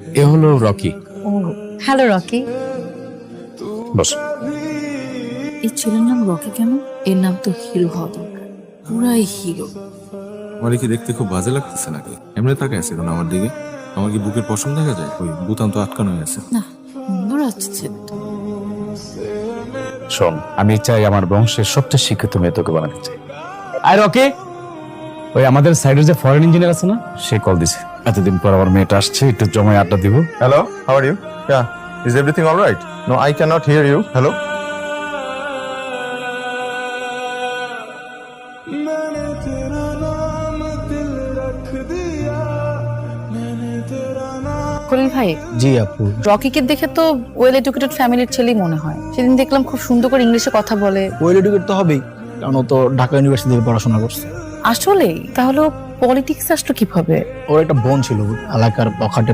এ হলো রকি। ও hello Rocky. বস। এই ছেলের নাম রকি কেন? এর নাম তো হিরো হওয়া দরকার, পুরাই হিরো। আমার কি দেখতে খুব বাজে লাগতেছে নাকি? এমনি তাকায় আছে এখন আমার দিকে। আমার কি বুকের পশম দেখা যায়? ওই বুতাম তো আটকানো হয়ে আছে। না, সুন্দর আছে ছেলেটা। শোন, আমি চাই আমার বংশের সবচেয়ে শিক্ষিত মেয়ে তোকে বানাতে চাই। আর রকি, ওই আমাদের সাইডের যে ফরেন ইঞ্জিনিয়ার আছে না, সে কল দিছে। এতদিন পর আমার মেয়েটা আসছে, একটু জমায় আড্ডা দিব। Hello, how are you? Yeah, is everything all right? No, I cannot hear you. Hello? Khalil ভাই, জি আপু। রকিকে দেখে তো ওয়েল এডুকেটেড ফ্যামিলির ছেলেই মনে হয়। সেদিন দেখলাম খুব সুন্দর করে ইংলিশে কথা বলে। ওয়েল এডুকেট তো হবেই, কারণ ও তো ঢাকা ইউনিভার্সিটি থেকে পড়াশোনা করছে। আসলেই? তাহলে পলিটিক্স আসলো কিভাবে? ওর একটা বোন ছিল এলাকার পকেটে